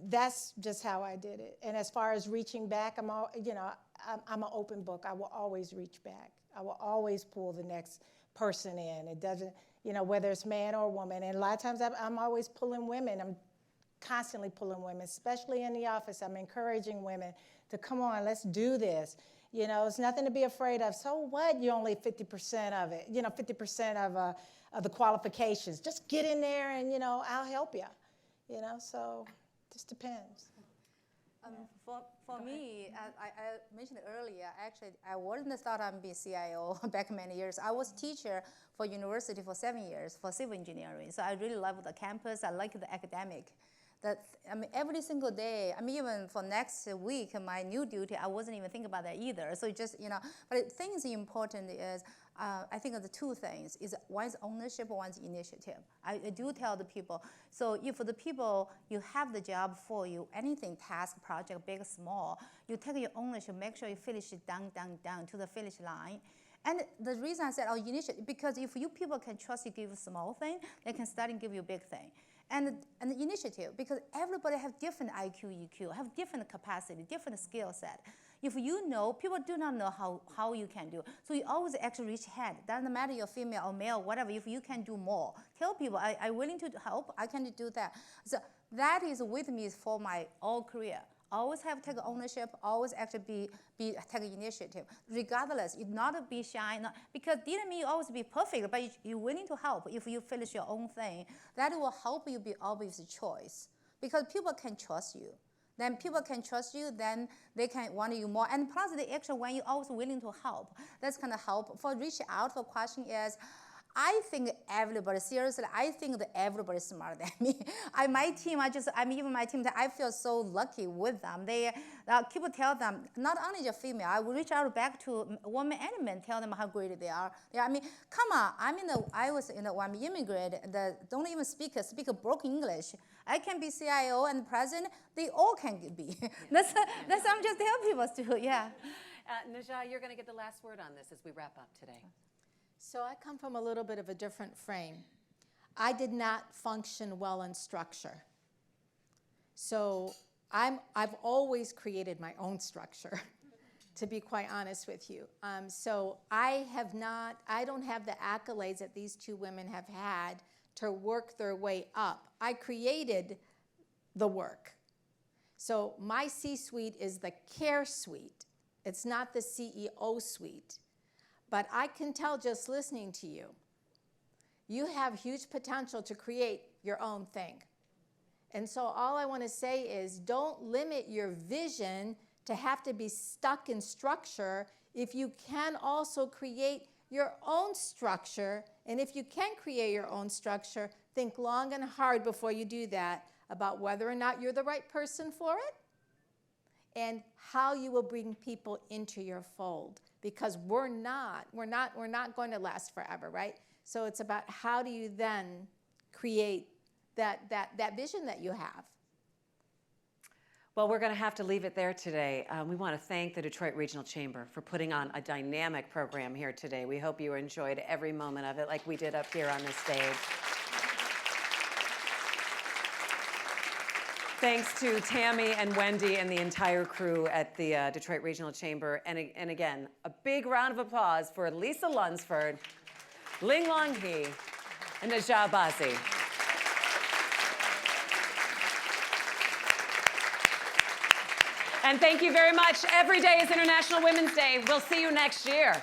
that's just how I did it. And as far as reaching back, I'm an open book. I will always reach back. I will always pull the next person in. It doesn't, whether it's man or woman. And a lot of times I'm always pulling women. I'm constantly pulling women, especially in the office. I'm encouraging women to come on, let's do this. It's nothing to be afraid of. So what? You're only 50% of it, 50% of the qualifications. Just get in there and, I'll help you. So just depends. For me, I mentioned earlier, actually, I wasn't thought I'd be CIO back many years. I was teacher for university for 7 years for civil engineering. So I really love the campus. I like the academic. Every single day, even for next week, my new duty, I wasn't even thinking about that either. So just, but the thing is important is, I think of the two things, is one's ownership, one's initiative. I do tell the people, so if the people, you have the job for you, anything, task, project, big, small, you take your ownership, make sure you finish it down to the finish line. And the reason I said, initiative, because if you people can trust you give a small thing, they can start and give you a big thing. And the initiative, because everybody have different IQ, EQ, have different capacity, different skill set. If you know, people do not know how you can do. So you always actually reach ahead. Doesn't matter you're female or male, whatever, if you can do more. Tell people, I'm willing to help, I can do that. So that is with me for my whole career. Always have to take ownership, always actually take initiative. Regardless, you not be shy, because didn't mean you always be perfect, but you're willing to help if you finish your own thing. That will help you be obvious choice. Because people can trust you. Then people can trust you, then they can want you more. And plus the action when you're always willing to help, that's kind of help. For reach out for question is, I think everybody, seriously, I think that everybody's smarter than me. My team, even my team, I feel so lucky with them. People tell them, not only just female, I will reach out back to women and men, tell them how great they are. Come on, I was in when I immigrated, don't even speak broken English. I can be CIO and president, they all can be. That's I'm just tell people to, yeah. Najah, you're gonna get the last word on this as we wrap up today. So I come from a little bit of a different frame. I did not function well in structure. So I've always created my own structure, to be quite honest with you. So I don't have the accolades that these two women have had to work their way up. I created the work. So my C-suite is the care suite. It's not the CEO suite. But I can tell just listening to you, you have huge potential to create your own thing. And so all I want to say is don't limit your vision to have to be stuck in structure if you can also create your own structure. And if you can create your own structure, think long and hard before you do that about whether or not you're the right person for it and how you will bring people into your fold. Because we're not going to last forever, right? So it's about how do you then create that vision that you have. Well, we're going to have to leave it there today. We want to thank the Detroit Regional Chamber for putting on a dynamic program here today. We hope you enjoyed every moment of it like we did up here on this stage. Thanks to Tammy and Wendy and the entire crew at the Detroit Regional Chamber. And again, a big round of applause for Lisa Lunsford, Linglong He, and Najah Bazzy. And thank you very much. Every day is International Women's Day. We'll see you next year.